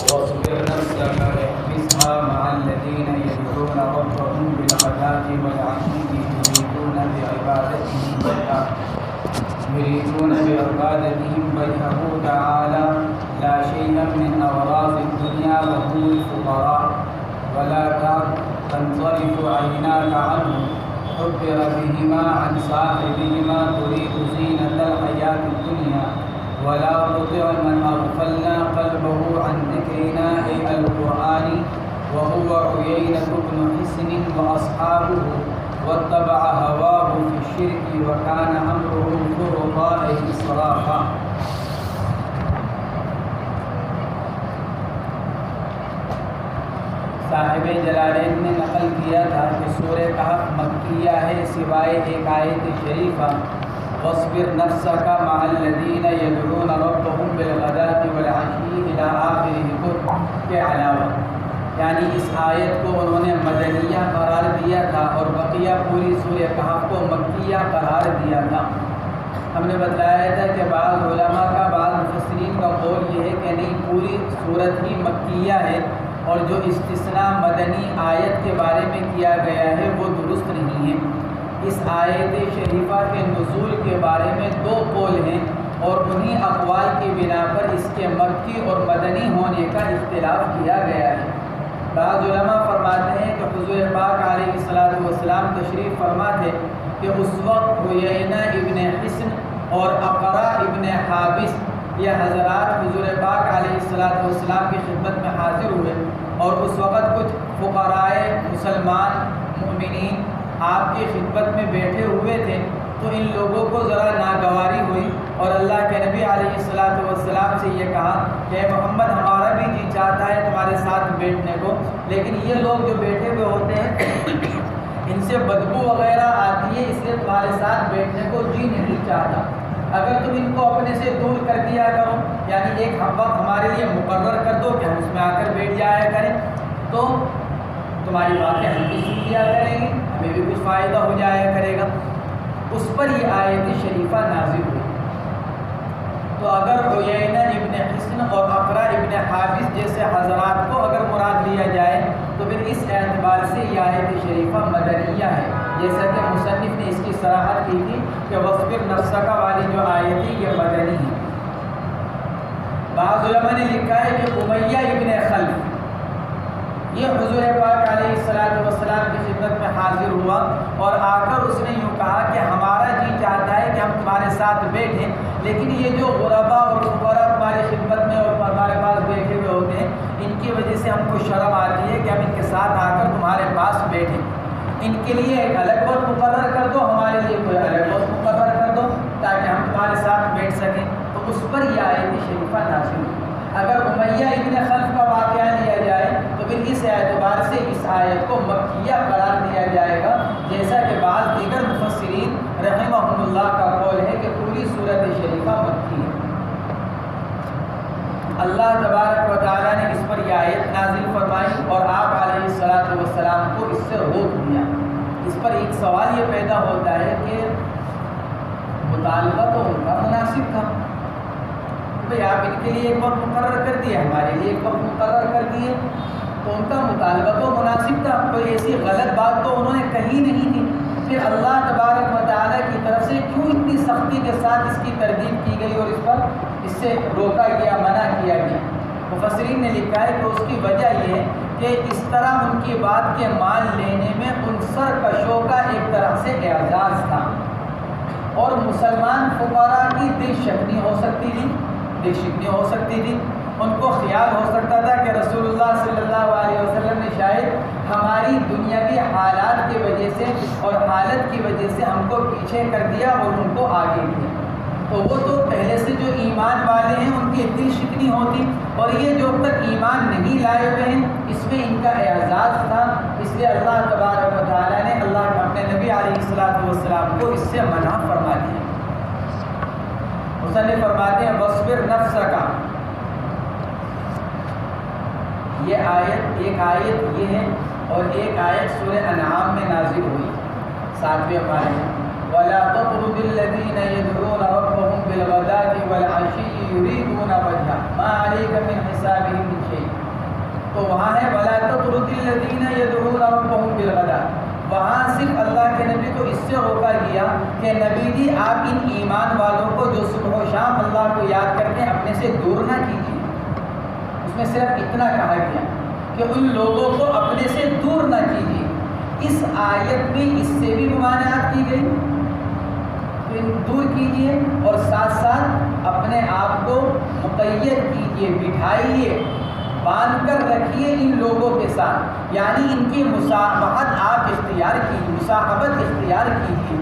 واصبر نفسك واحبسها مع الذين يدعون ربهم بالغداة والعشي يريدون بعبادتهم وجهه تعالى لا شيء من أغراض الدنيا وهم الفقراء ولا تنصرف عيناك عنهم حبر بهما عن صاحبهما تريد زينة الحياة الدنيا ولا تطع من أغفلنا قلبه عن ذكرنا أي القرآن وهو عيينة بن حسن وأصحابه واتبع هواه في الشرك وكان أمره فرطا أي إسرافا. صاحب جلالین نے نقل کیا تھا کہ سورہ کہف مکیہ ہے سوائے ایک آیت شریفہ واصبر نفسك مع الذين يدعون ربهم بالغداة والعشي إلى آخره کے علاوہ، یعنی اس آیت کو انہوں نے مدنیہ قرار دیا تھا اور بقیہ پوری سورہ کہف کو مکیہ قرار دیا تھا۔ ہم نے بتلایا تھا کہ بعض علماء کا بعض مفسرین کا قول یہ ہے کہ نہیں، پوری سورت ہی مکیہ ہے اور جو استثناء مدنی آیت کے بارے میں کیا گیا ہے وہ درست نہیں ہے۔ اس آیت شریفہ کے نزول کے بارے میں دو قول ہیں اور انہی اقوال کی بنا پر اس کے مکی اور مدنی ہونے کا اختلاف کیا گیا ہے۔ بعض علماء فرماتے ہیں کہ حضور پاک علیہ السلام تشریف فرما تھے کہ اس وقت عیینہ ابن حسن اور اقرا ابن حابس یہ حضرات حضور پاک علیہ السلام کی خدمت میں حاضر ہوئے اور اس وقت کچھ فقراء مسلمان مومنین آپ کی خدمت میں بیٹھے ہوئے تھے، تو ان لوگوں کو ذرا ناگواری ہوئی اور اللہ کے نبی علیہ السلام سے یہ کہا کہ محمد ہمارا بھی جی چاہتا ہے تمہارے ساتھ بیٹھنے کو، لیکن یہ لوگ جو بیٹھے ہوئے ہوتے ہیں ان سے بدبو وغیرہ آتی ہے، اس لیے تمہارے ساتھ بیٹھنے کو جی نہیں چاہتا۔ اگر تم ان کو اپنے سے دور کر دیا کرو، یعنی ایک وقت ہمارے لیے مقرر کر دو کہ ہم اس میں آ کر بیٹھ جایا کریں، تو تمہاری باتیں ہم بھی سن لیا کریں گے، ہمیں بھی کچھ فائدہ ہو جایا کرے گا۔ اس پر یہ آیت شریفہ نازل ہوئی۔ تو اگر عیینہ ابن حسن اور اقرا ابن حابس جیسے حضرات کو اگر مراد لیا جائے تو پھر اس اعتبار سے یہ آیت شریفہ مدنیہ ہے، جیسا کہ مصنف نے اس کی صراحت کی تھی کہ واصبر نفسک والی جو آیت ہے یہ مدنی ہے۔ بعض علماء نے لکھا ہے کہ امیہ ابن خلف یہ حضور پاک علیہ السلام کی خدمت میں حاضر ہوا اور آ کر اس نے یوں کہا کہ ہمارا جی چاہتا ہے کہ ہم تمہارے ساتھ بیٹھیں، لیکن یہ جو غربا اور فقراء تمہاری خدمت میں اور ہمارے پاس بیٹھے ہوئے ہوتے ہیں، ان کی وجہ سے ہم کو شرم آتی ہے کہ ہم ان کے ساتھ آ کر تمہارے پاس بیٹھیں۔ ان کے لیے ایک الگ وقت مقرر کر دو، ہمارے لیے کوئی الگ وقت مقرر کر دو تاکہ ہم تمہارے ساتھ بیٹھ سکیں۔ تو اس پر یہ آیت شریفہ نازل ہوئی۔ اگر امیہ ابن خلف کا واقعہ لیا جائے تو پھر اس اعتبار سے اس آیت کو مکیہ قرار دیا جائے گا، جیسا کہ بعض دیگر مفسرین رحمہم اللہ کا قول ہے کہ پوری سورت شریفہ مکی ہے۔ اللہ تبارک و تعالیٰ نے اس پر یہ آیت نازل فرمائی اور آپ علیہ السلام کو اس سے روک دیا۔ اس پر ایک سوال یہ پیدا ہوتا ہے کہ مطالبہ تو ان کا مناسب تھا، بھئی آپ ان کے لیے ایک وقت مقرر کر دیے، ہمارے لیے ایک وقت مقرر کر دیے، تو ان کا مطالبہ تو مناسب تھا، کوئی ایسی غلط بات تو انہوں نے کہی نہیں تھی۔ پھر اللہ تبارک و تعالیٰ کی طرف سے کیوں اتنی سختی کے ساتھ اس کی تردید کی گئی اور اس سے روکا گیا، منع کیا گیا؟ مفسرین نے لکھا ہے کہ اس کی وجہ یہ ہے کہ اس طرح ان کی بات کے مان لینے میں ان سرکشوں کا ایک طرح سے اعزاز تھا، اور مسلمان فقراء کی دل شکنی ہو سکتی تھی، ان کو خیال ہو سکتا تھا کہ رسول اللہ صلی اللہ علیہ وسلم نے شاید ہماری دنیاوی حالات کی وجہ سے اور حالت کی وجہ سے ہم کو پیچھے کر دیا اور ان کو آگے کیا، تو وہ تو پہلے سے جو ایمان والے ہیں ان کی دل شکنی ہوتی، اور یہ جو اب تک ایمان نہیں لائے ہوئے ہیں اس میں ان کا اعزاز تھا، اس لیے اللہ تبارک و تعالیٰ نے اپنے نبی علیہ السلام کو اس سے منع فرما دیا۔ مصنف فرماتے ہیں واصبر نفسک، یہ آیت ایک آیت یہ ہے اور ایک آیت سورہ انعام میں نازل ہوئی 7ویں پارے میں، وَلَا تَطْرُدِ الَّذِينَ يَدْعُونَ رَبَّهُمْ بِالْغَدَاةِ وَالْعَشِيِّ يُرِيدُونَ ما علیک من حسابہم من شیء. تو وہاں ہے ولا تطرد الذین یدعون ربهم بالغداۃ. وہاں صرف اللہ کے نبی کو اس سے روکا گیا کہ نبی جی آپ ان ایمان والوں کو جو صبح و شام اللہ کو یاد کرتے ہیں اپنے سے دور نہ کیجیے. اس میں صرف اتنا کہا گیا کہ ان لوگوں کو اپنے سے دور نہ کیجیے. اس آیت میں اس سے بھی ممانعت کی گئی کہ دور کیجیے اور ساتھ ساتھ اپنے آپ کو مقید کیجیے، بٹھائیے، باندھ کر رکھیے ان لوگوں کے ساتھ، یعنی ان کی مصاحبت آپ اختیار کیجیے، مصاحبت اختیار کیجیے،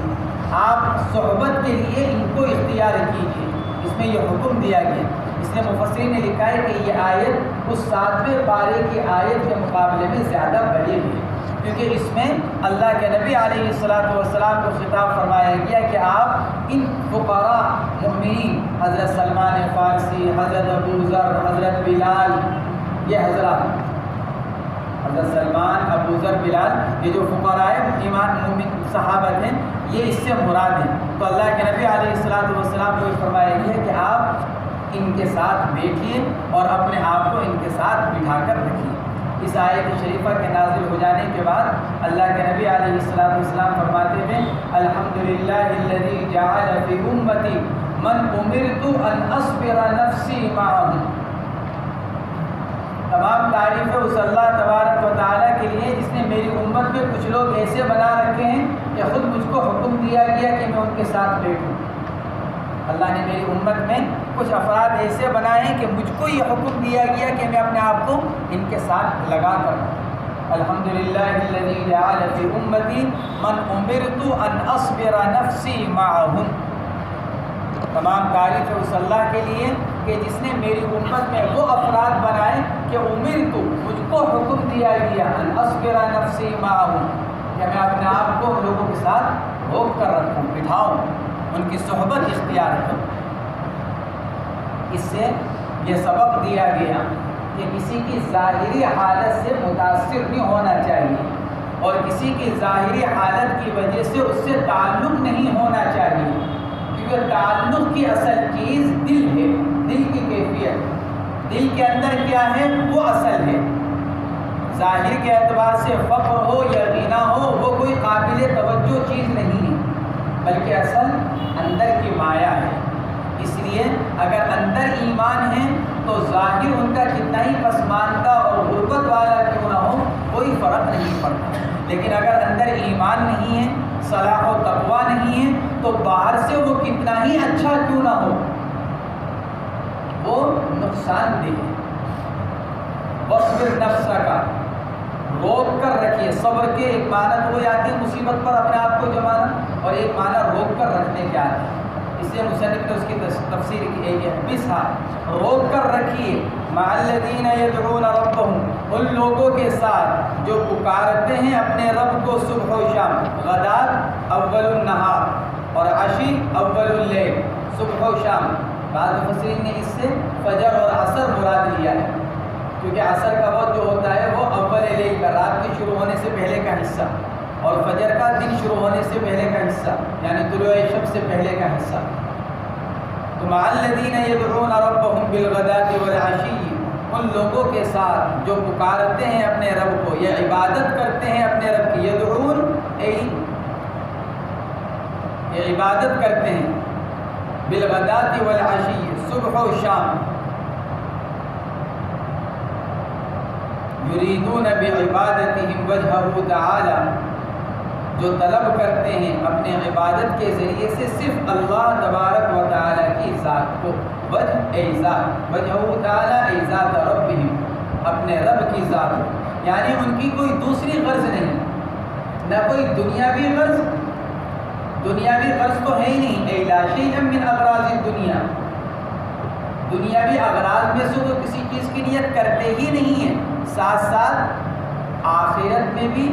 آپ صحبت کے لیے ان کو اختیار کیجیے. اس میں یہ حکم دیا گیا. اس نے مفسرین نے لکھا ہے کہ یہ آیت اس 7ویں پارے کی آیت کے مقابلے میں زیادہ بڑی ہے، کیونکہ اس میں اللہ کے نبی علیہ السلام کو خطاب فرمایا گیا کہ آپ ان فقراء مومنین حضرت سلمان فارسی، حضرت ابو ذر، حضرت بلال، یہ حضرات حضرت سلمان، ابو ذر، بلال، یہ جو فقراء ایمان مومن صحابت ہیں یہ اس سے مراد ہیں. تو اللہ کے نبی علیہ السلام کو فرمایا گیا کہ آپ ان کے ساتھ بیٹھیے اور اپنے آپ کو ان کے ساتھ بٹھا کر رکھیے. اس آیت شریفہ کے نازل ہو جانے کے بعد اللہ کے نبی علیہ السلام فرماتے ہیں الحمدللہ الذی جعل فی امتی من امرت ان اصبر نفسی معهم. تمام تعریفیں اس اللہ تبارک و تعالیٰ کے لیے جس نے میری امت میں کچھ لوگ ایسے بنا رکھے ہیں کہ خود مجھ کو حکم دیا گیا کہ میں ان کے ساتھ بیٹھوں. اللہ نے میری امت میں کچھ افراد ایسے بنائے ہیں کہ مجھ کو یہ حکم دیا گیا کہ میں اپنے آپ کو ان کے ساتھ لگا کر الحمدللہ الذی جعل فی امتی من امرت ان اصبر نفسی معهم. تمام تعریف ہے اس اللہ کے لیے کہ جس نے میری امت میں وہ افراد بنائے کہ امرت، مجھ کو حکم دیا گیا ان اصبر نفسی معهم، کہ میں اپنے آپ کو لوگوں کے ساتھ روک کر رکھوں، بٹھاؤں، ان کی صحبت اختیار کروں. اس سے یہ سبق دیا گیا کہ کسی کی ظاہری حالت سے متاثر نہیں ہونا چاہیے اور کسی کی ظاہری حالت کی وجہ سے اس سے تعلق نہیں ہونا چاہیے، کیونکہ تعلق کی اصل چیز دل ہے، دل کی کیفیت، دل کے اندر کیا ہے وہ اصل ہے. ظاہر کے اعتبار سے فخر ہو یا غنا ہو وہ کوئی قابل توجہ چیز نہیں ہے، بلکہ اصل اندر کی مایا ہے. اس لیے اگر اندر ایمان ہے تو ظاہر ان کا کتنا ہی پسماندہ اور غربت والا کیوں نہ ہو کوئی فرق نہیں پڑتا. لیکن اگر اندر ایمان نہیں ہے، صلاح و تقویٰ نہیں ہے، تو باہر سے وہ کتنا ہی اچھا کیوں نہ ہو وہ نقصان دہ ہے. وَاصْبِرْ نَفْسَكَ، روک کر رکھیے. صبر کے ایک معنی تو وہ آتی ہے مصیبت پر اپنے آپ کو جمانا، اور ایک معنی روک کر رکھنے کے آتے ہیں. اس لیے مصنف نے اس کی تفسیر کی ہے بسا، روک کر رکھیے. مع الذین یدعون ربهم، ان لوگوں کے ساتھ جو پکارتے ہیں اپنے رب کو صبح و شام. غدات اول النہار اور عشی اول اللیل، صبح و شام. بعض مفسرین نے اس سے فجر اور عصر مراد لیا ہے، کیونکہ عصر کا وقت جو ہوتا ہے وہ اول لیل کا، رات کے شروع ہونے سے پہلے کا حصہ، اور فجر کا دن شروع ہونے سے پہلے کا حصہ، یعنی طلوع شمس سے پہلے کا حصہ. تو مع الذین یدعون ربهم بالغداۃ والعشی، ان لوگوں کے ساتھ جو پکارتے ہیں اپنے رب کو، یہ عبادت کرتے ہیں اپنے رب کی. یدعون یہ عبادت کرتے ہیں، بالغداۃ والعشی، صبح و شام. یریدون بعبادتہم وجہہ تعالی، جو طلب کرتے ہیں اپنے عبادت کے ذریعے سے صرف اللہ تبارک و تعالی کی ذات کو. وجہ ای ذات، وجہ تعالی ای ذات ربہم، اپنے رب کی ذات، یعنی ان کی کوئی دوسری غرض نہیں، نہ کوئی دنیاوی غرض. دنیاوی غرض تو ہے ہی نہیں. ای لا شیء من اغراض الدنیا، دنیاوی اغراض میں سے تو کسی چیز کی نیت کرتے ہی نہیں ہیں. ساتھ ساتھ آخرت میں بھی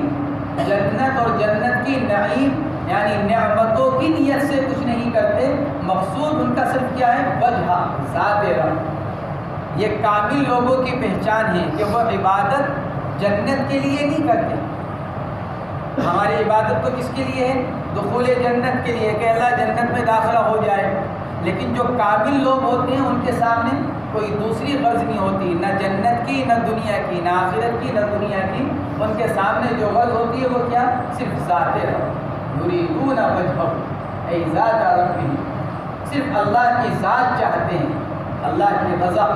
جنت اور جنت کی نعیم یعنی نعمتوں کی نیت سے کچھ نہیں کرتے. مقصود ان کا صرف کیا ہے؟ وجہ، ذات رب. یہ کامل لوگوں کی پہچان ہے کہ وہ عبادت جنت کے لیے نہیں کرتے. ہماری عبادت تو کس کے لیے ہے؟ دخول جنت کے لیے، کہ اللہ جنت میں داخلہ ہو جائے. لیکن جو کامل لوگ ہوتے ہیں ان کے سامنے کوئی دوسری غرض نہیں ہوتی، نہ جنت کی نہ دنیا کی، نہ آخرت کی نہ دنیا کی. ان کے سامنے جو غرض ہوتی ہے وہ کیا؟ صرف ذات رب. یریدون وجہہ ای ذات ربہ، صرف اللہ کی ذات چاہتے ہیں، اللہ کی رضا،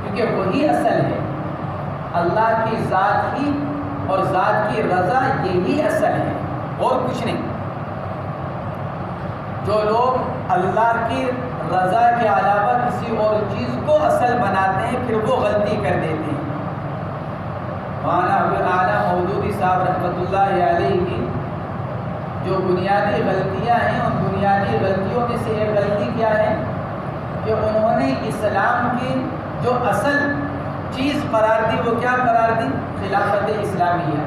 کیونکہ وہی اصل ہے. اللہ کی ذات ہی اور ذات کی رضا یہی اصل ہے اور کچھ نہیں. جو لوگ اللہ کی رضا کے علاوہ کسی اور چیز کو اصل بناتے ہیں پھر وہ غلطی کر دیتے ہیں. مولانا ابوالعالیٰ مودودی صاحب رحمۃ اللہ علیہ کی جو بنیادی غلطیاں ہیں، ان بنیادی غلطیوں میں سے ایک غلطی کیا ہے کہ انہوں نے اسلام کی جو اصل چیز قرار دی وہ کیا قرار دی؟ خلافت اسلامیہ.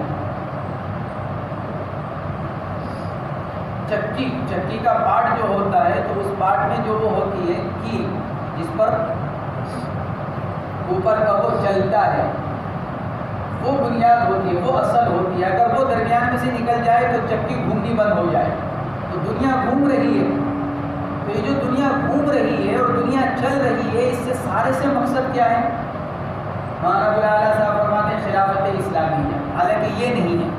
چکی کا پارٹ جو ہوتا ہے تو اس پارٹ میں جو وہ ہوتی ہے کیل، جس پر اوپر کا وہ چلتا ہے، وہ بنیاد ہوتی ہے، وہ اصل ہوتی ہے. اگر وہ درمیان میں سے نکل جائے تو چکی گھومنی بند ہو جائے. تو دنیا گھوم رہی ہے، تو یہ جو دنیا گھوم رہی ہے اور دنیا چل رہی ہے، اس سے سارے سے مقصد کیا ہے؟ مولانا ابوالعالیٰ صاحب فرماتے ہیں خلافت اسلامیہ. حالانکہ یہ نہیں ہے،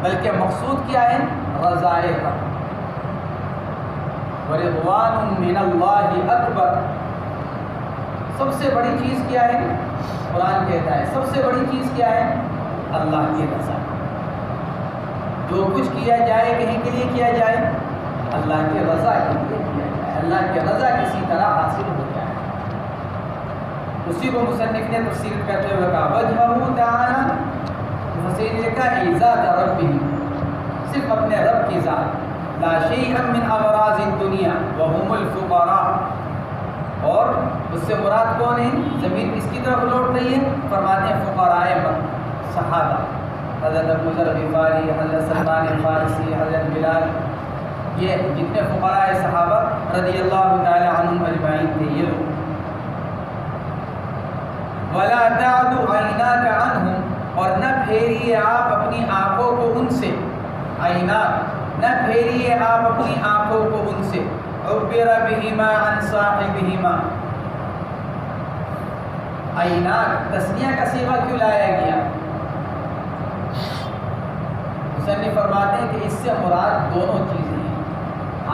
بلکہ مقصود کیا ہے؟ رضائے رب. ورضوان من اللہ اکبر. سب سے بڑی چیز کیا ہے؟ قرآن کہتا ہے سب سے بڑی چیز کیا ہے؟ اللہ کی رضا. جو کچھ کیا جائے کہیں کے لیے کیا جائے؟ اللہ کی رضا کے لیے کیا جائے، اللہ کی رضا کسی طرح حاصل ہو جائے. اسی کو مصنف نے تفسیر کرتے ہوئے کہا وجہہ تعالی، مفسرین نے لکھا ذات ربہ، صرف اپنے رب کی ذات. لا شیئا من ابراز الدنیا وهم الفقراء. اور اس سے مراد کون ہے؟ ضمیر کس کی طرف لوٹ رہی ہے؟ فرماتے ہیں فقراء صحابہ، حضرت ابو ذر غفاری، حضرت سلمان فارسی، حضرت بلال، یہ جتنے فقراء صحابہ رضی اللہ تعالی عنہم اجمعین تھے یہ لوگ. ولا تعد عیناک عنہم، اور نہ پھیریے آپ اپنی آنکھوں کو ان سے. عیناک، نہ پھیریے آپ اپنی آنکھوں کو ان سے. عبر بہما عن صاحبہما. عیناک تسنیہ کا صیغہ کیوں لایا گیا؟ مصنف فرماتے ہیں کہ اس سے مراد دونوں چیزیں ہیں،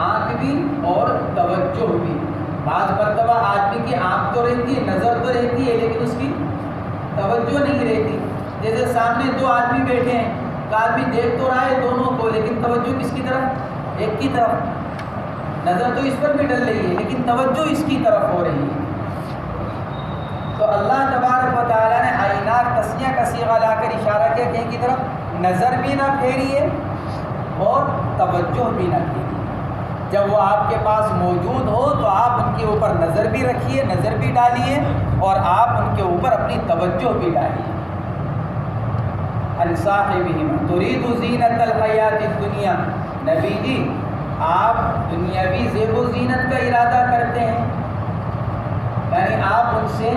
آنکھ بھی اور توجہ بھی. بعض مرتبہ آدمی کی آنکھ تو رہتی ہے، نظر تو رہتی ہے، لیکن اس کی توجہ نہیں رہتی. جیسے سامنے دو آدمی بیٹھے ہیں، ایک آدمی دیکھ تو رہا ہے دونوں کو، لیکن توجہ کس کی طرف؟ ایک کی طرف. نظر تو اس پر بھی ڈل رہی ہے لیکن توجہ اس کی طرف ہو رہی ہے. تو اللہ تبارک و تعالیٰ نے عیناک تسنیہ کا صیغہ لا کر اشارہ کیا کہ ان کی طرف نظر بھی نہ پھیریے اور توجہ بھی نہ پھیریے. جب وہ آپ کے پاس موجود ہو تو آپ ان کے اوپر نظر بھی رکھیے، نظر بھی ڈالیے، اور آپ ان کے اوپر اپنی توجہ بھی ڈالیے. عن صاحبہما ترید زینت الحیات الدنیا. نبی جی آپ دنیاوی زیب و زینت کا ارادہ کرتے ہیں، یعنی آپ ان سے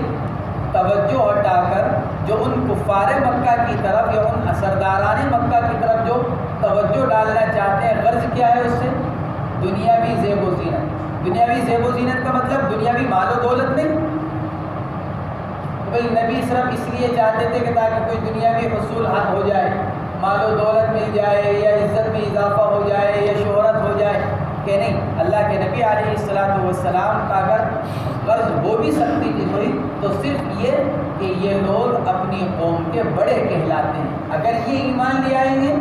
توجہ ہٹا کر جو ان کفار مکہ کی طرف یا ان سرداران مکہ کی طرف جو توجہ ڈالنا چاہتے ہیں، غرض کیا ہے اس سے؟ دنیاوی زیب و زینت. دنیاوی زیب و زینت کا مطلب دنیاوی مال و دولت نہیں. بھائی نبی صرف اس لیے چاہتے تھے کہ تاکہ کوئی دنیاوی حصول ہو جائے، مال و دولت مل جائے، یا عزت میں اضافہ ہو جائے، یا شہرت ہو جائے، کہ نہیں. اللہ کے نبی علیہ الصلوۃ والسلام کا اگر غرض ہو بھی سکتی تھی ہوئی تو صرف یہ کہ یہ لوگ اپنی قوم کے بڑے کہلاتے ہیں. اگر یہ ایمان لے آئیں گے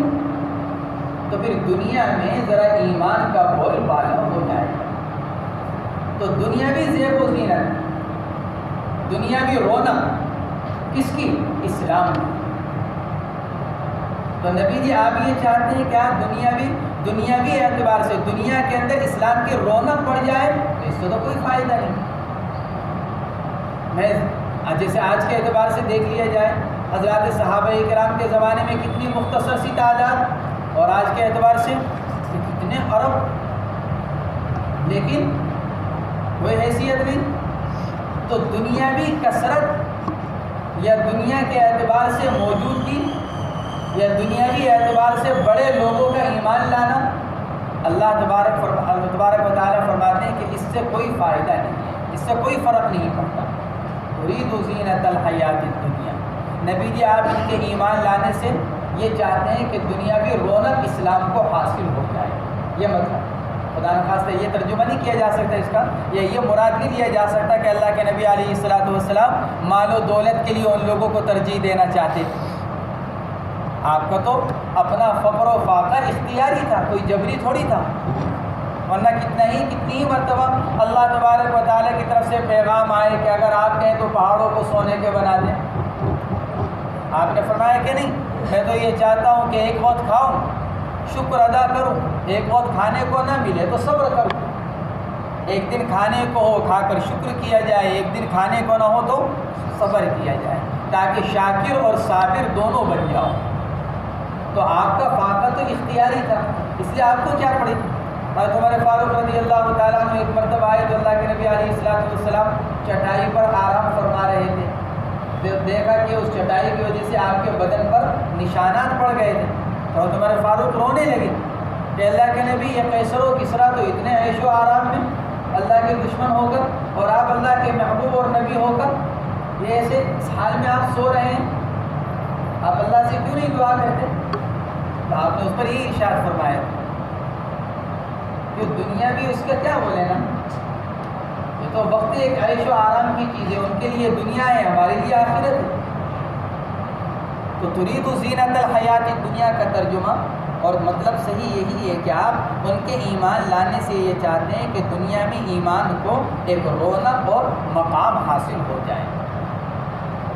تو پھر دنیا میں ذرا ایمان کا بول بالا ہو جائے گا. تو دنیاوی زیب و زینت، دنیاوی رونق کس کی؟ اسلام کی. تو نبی جی آپ یہ چاہتے ہیں کہ آپ دنیاوی اعتبار سے دنیا کے اندر اسلام کی رونق بڑھ جائے، تو اس سے تو کوئی فائدہ نہیں. میں جیسے آج کے اعتبار سے دیکھ لیا جائے، حضرات صحابہ کرام کے زمانے میں کتنی مختصر سی تعداد، اور آج کے اعتبار سے کتنے ارب، لیکن کوئی حیثیت نہیں. تو دنیاوی کثرت یا دنیا کے اعتبار سے موجودگی یا دنیاوی اعتبار سے بڑے لوگوں کا ایمان لانا، اللہ تبارک و تعالیٰ فرماتے ہیں کہ اس سے کوئی فائدہ نہیں ہے، اس سے کوئی فرق نہیں پڑتا. تريد زینت الحیات الدنیا، نبی جی آپ ان کے ایمان لانے سے یہ چاہتے ہیں کہ دنیاوی رونق اسلام کو حاصل ہو جائے. یہ مطلب خدا نخواستہ یہ ترجمہ نہیں کیا جا سکتا اس کا، یہ مراد نہیں لیا جا سکتا کہ اللہ کے نبی علیہ الصلوۃ والسلام مال و دولت کے لیے ان لوگوں کو ترجیح دینا چاہتے. آپ کا تو اپنا فقر و فاقہ اختیاری تھا، کوئی جبری تھوڑی تھا. ورنہ کتنی مرتبہ اللہ تبارک و تعالیٰ کی طرف سے پیغام آئے کہ اگر آپ کہیں تو پہاڑوں کو سونے کے بنا دیں. آپ نے فرمایا کہ نہیں، میں تو یہ چاہتا ہوں کہ ایک وقت کھاؤں شکر ادا کروں، ایک وقت کھانے کو نہ ملے تو صبر کروں. ایک دن کھانے کو ہو کھا کر شکر کیا جائے، ایک دن کھانے کو نہ ہو تو صبر کیا جائے، تاکہ شاکر اور صابر دونوں بن جاؤ. تو آپ کا فاقہ تو اختیاری تھا، اس لیے آپ کو کیا پڑی. حضرت عمر فاروق رضی اللہ تعالیٰ عنہ ایک مرتبہ آئے تو اللہ کے نبی علیہ السلام چٹائی پر آرام فرما رہے تھے. دیکھا کہ اس چٹائی کی وجہ سے آپ کے بدن پر نشانات پڑ گئے تھے. تو حضرت عمر فاروق رونے لگے کہ اللہ کے نبی یہ قیصر و کسریٰ تو اتنے عیش و آرام میں اللہ کے دشمن ہو کر اور آپ اللہ کے محبوب اور نبی ہو کر یہ ایسے اس حال میں آپ سو رہے ہیں، آپ اللہ سے کیوں نہیں دعا کرتے. تو آپ نے اس پر یہ ارشاد فرمایا کہ دنیا بھی اس کا کیا بولے نا، یہ تو وقت ایک عیش و آرام کی چیز ہے، ان کے لیے دنیا ہے، ہمارے لیے آخرت ہے. تو ترید زینت الحیات دنیا کا ترجمہ اور مطلب صحیح یہی ہے کہ آپ ان کے ایمان لانے سے یہ چاہتے ہیں کہ دنیا میں ایمان کو ایک رونق اور مقام حاصل ہو جائے.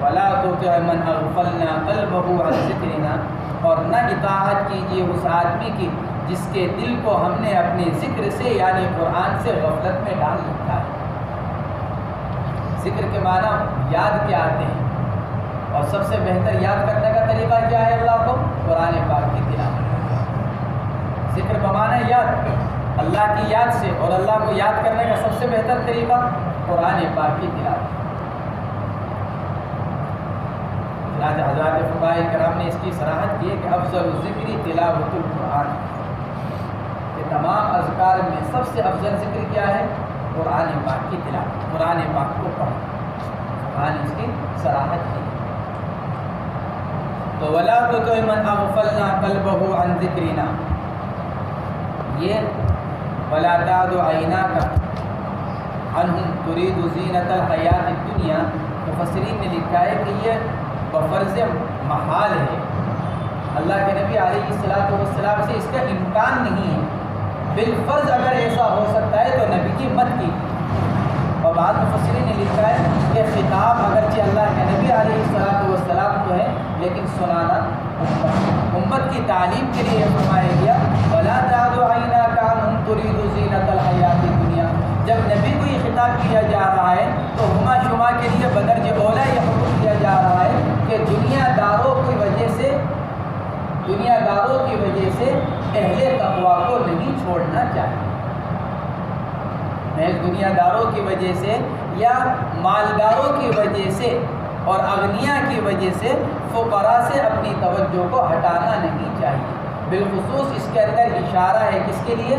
ولا تطع من اغفلنا قلبه عن ذکرنا، اور نہ اطاعت کیجیے اس آدمی کی جس کے دل کو ہم نے اپنے ذکر سے یعنی قرآن سے غفلت میں ڈال رکھا ہے. ذکر کے معنی یاد کے آتے ہیں، اور سب سے بہتر یاد کرنے کا طریقہ کیا ہے اللہ کو؟ قرآن پاک کی تلاوت. ذکر بمعنی یاد، اللہ کی یاد سے، اور اللہ کو یاد کرنے کا سب سے بہتر طریقہ قرآن پاک کی تلاوت. حضرات فقہاء کرام نے اس کی صراحت کی ہے کہ افضل الذکر تلاوت القرآن، کہ تمام اذکار میں سب سے افضل ذکر کیا ہے؟ قرآن پاک کی تلاوت، قرآن پاک کو پڑھنا. فقہاء نے اس کی صراحت کی. تو ولا تطع من اغفلنا قلبه عن ذکرنا، یہ ولا تعد عیناک عنہم ترید زینت الحیات الدنیا، مفسرین نے لکھا ہے کہ یہ بفرض محال ہے. اللہ کے نبی علیہ السلام سے اس کا امکان نہیں ہے. بالفرض اگر ایسا ہو سکتا ہے تو نبی کی مت کی. اور بعض مفسرین نے لکھا ہے کہ خطاب اگرچہ اللہ کے نبی علیہ السلام تو ہے، لیکن سنانا امت کی تعلیم کے لیے فرمایا گیا ولا تعد عیناک عنہم ترید زینت الحیات الدنیا. جب نبی کو یہ خطاب کیا جا رہا ہے تو ہما شما کے لیے بدرج اولا یہ حکم کیا جا رہا ہے کہ دنیا داروں کی وجہ سے اہل تقویٰ کو نہیں چھوڑنا چاہیے. محض دنیا داروں کی وجہ سے یا مالداروں کی وجہ سے اور اغنیاء کی وجہ سے فقراء سے اپنی توجہ کو ہٹانا نہیں چاہیے. بالخصوص اس کے اندر اشارہ ہے کس کے لیے؟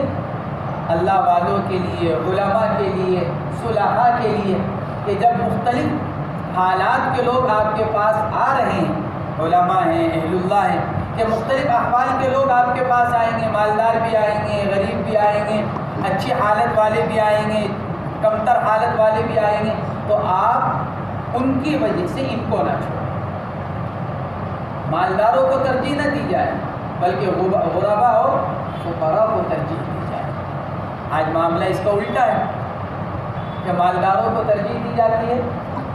اللہ والوں کے لیے، علماء کے لیے، صلحاء کے لیے، کہ جب مختلف حالات کے لوگ آپ کے پاس آ رہے ہیں، علماء ہیں، اہل اللہ ہیں، کہ مختلف احوال کے لوگ آپ کے پاس آئیں گے، مالدار بھی آئیں گے، غریب بھی آئیں گے، اچھی حالت والے بھی آئیں گے، کمتر حالت والے بھی آئیں گے، تو آپ ان کی وجہ سے ان کو نہ چھوڑیں. مالداروں کو ترجیح نہ دی جائے بلکہ غرباء اور فقراء کو ترجیح دی جائے. آج معاملہ اس کا الٹا ہے کہ مالداروں کو ترجیح دی جاتی ہے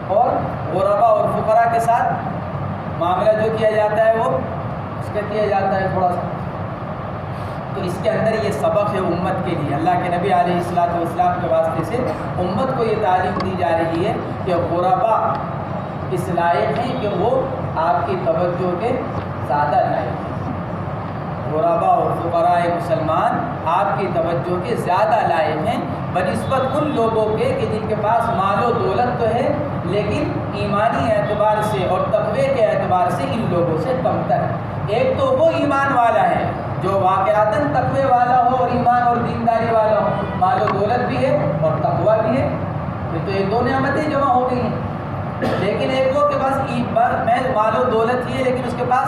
اور غرباء اور فقراء کے ساتھ معاملہ جو کیا جاتا ہے وہ اس کا کیا جاتا ہے تھوڑا سا. تو اس کے اندر یہ سبق ہے امت کے لیے. اللہ کے نبی علیہ السلام کے واسطے سے امت کو یہ تعلیم دی جا رہی ہے کہ غرباء اس لائق ہیں کہ وہ آپ کی توجہ کے زیادہ لائق ہیں. غرباء اور فقراء مسلمان آپ کی توجہ کے زیادہ لائق ہیں بنسبت ان لوگوں کے کہ جن کے پاس مال و دولت تو ہے لیکن ایمانی اعتبار سے اور تقوی کے اعتبار سے ان لوگوں سے کمتر ہے. ایک تو وہ ایمان والا ہے جو واقعتاً تقوی والا ہو اور ایمان اور دینداری والا ہو، مال و دولت بھی ہے اور تقوی بھی ہے، یہ تو ایک دو نعمتیں جمع ہو گئی ہیں. پاس محض مال و دولت ہی ہے لیکن اس کے پاس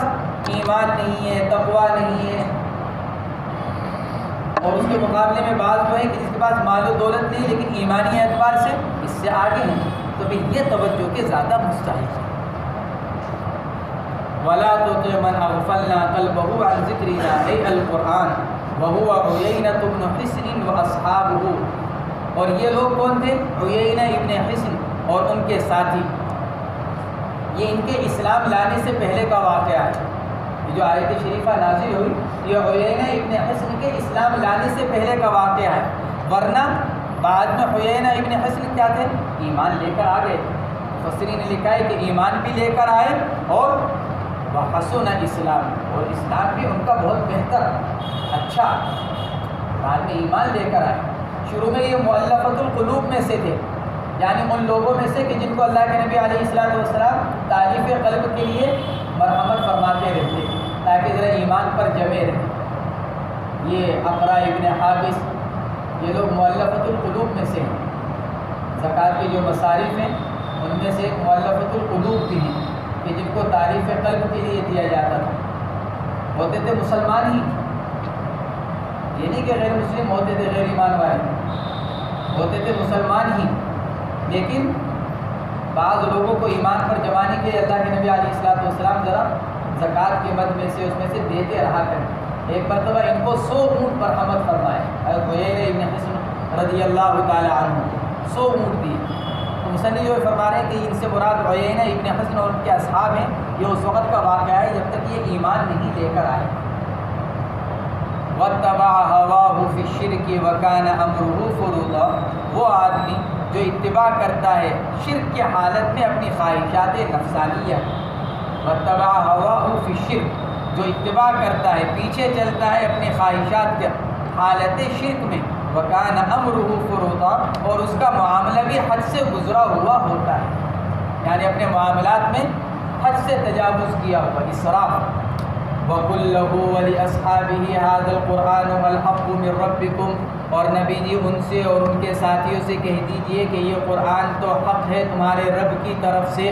ایمان نہیں ہے، تقویٰ نہیں ہے، اور اس کے مقابلے میں بعض وہ ہے کہ جس کے پاس مال و دولت نہیں لیکن ایمانی اعتبار سے اس سے آگے ہیں، تو بھی یہ توجہ کے زیادہ مستحق ہے۔ وَلَا تُطِعْ مَنْ أَغْفَلْنَا قَلْبَهُ عَنْ ذِكْرِنَا أي القرآن وَهُوَ عُيَيْنَةُ بْنُ حِصْنٍ وَأَصْحَابُهُ۔ اور یہ لوگ کون تھے؟ عیینہ ابن حصن اور ان کے ساتھی۔ یہ ان کے اسلام لانے سے پہلے کا واقعہ ہے، یہ جو آیت شریفہ نازل ہوئی یہ عیینہ ابن حصن کے اسلام لانے سے پہلے کا واقعہ ہے، ورنہ بعد میں عیینہ ابن حصن کیا تھے؟ ایمان لے کر آ گئے۔ مفسرین نے لکھا ہے کہ ایمان بھی لے کر آئے اور وحسن اسلام، اور اسلام بھی ان کا بہت بہتر اچھا، بعد میں ایمان لے کر آئے۔ شروع میں یہ مؤلفۃ القلوب میں سے تھے، یعنی ان لوگوں میں سے کہ جن کو اللہ کے نبی علیہ السلام تعریف قلب کے لیے مرحمت فرماتے رہتے تاکہ ذرا ایمان پر جمے رہے۔ یہ اقرا ابن حابس یہ لوگ مؤلفۃ القلوب میں سے ہیں۔ زکوٰۃ کے جو مصارف ہیں ان میں سے ایک مؤلفۃ القلوب بھی ہیں کہ جن کو تعریف قلب کے لیے دیا جاتا تھا۔ ہوتے تھے مسلمان ہی، یہ نہیں کہ غیر مسلم ہوتے تھے، غیر ایمان والے ہوتے تھے، مسلمان ہی، لیکن بعض لوگوں کو ایمان پر جمانے کے لیے اللہ کے نبی علیہ السلام ذرا زکوٰۃ کے مد میں سے اس میں سے دیتے رہا کریں۔ ایک مرتبہ ان کو 100 اونٹ مرحمت فرمائے، عیینہ ابن حصن رضی اللہ تعالی عنہ 100 اونٹ دیے۔ تو مصنف جو فرما رہے ہیں کہ ان سے مراد عیینہ ابن حصن اور ان کے اصحاب ہیں، یہ اس وقت کا واقعہ ہے جب تک یہ ایمان نہیں لے کر آئے۔ وَاتَّبَعَ هَوَاهُ فِي الشِّرْكِ وَكَانَ أَمْرُهُ فُرُوطًا، وہ آدمی جو اتباع کرتا ہے شرک کی حالت میں اپنی خواہشات نفسانیہ، وَاتَّبَعَ هَوَاهُ فِي الشِّرْكِ، جو اتباع کرتا ہے پیچھے چلتا ہے اپنی خواہشات کے حالت شرک میں، وَكَانَ أَمْرُهُ فُرُوطًا، اور اس کا معاملہ بھی حد سے گزرا ہوا ہوتا ہے، یعنی اپنے معاملات میں حد سے تجاوز کیا ہوا، اسراف۔ وَقُلْ لَهُ وَلِأَصْحَابِهِ هَذَا الْقُرْآنُ الْحَقُّ مِنْ رَبِّكُمْ، اور نبی جی ان سے اور ان کے ساتھیوں سے کہہ دیجئے کہ یہ قرآن تو حق ہے تمہارے رب کی طرف سے۔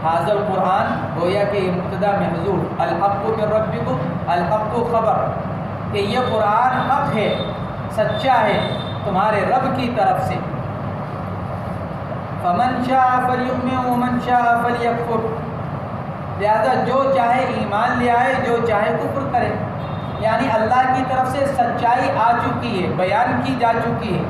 هذا القرآن گویا کہ یہ مبتدا محذوف، الحق من ربکم، الحق خبر کہ یہ قرآن حق ہے، سچا ہے تمہارے رب کی طرف سے۔ فمن شاء فلیؤمن ومن شاء فلیکفر، لہذا جو چاہے ایمان لے آئے، جو چاہے کفر کرے، یعنی اللہ کی طرف سے سچائی آ چکی ہے، بیان کی جا چکی ہے،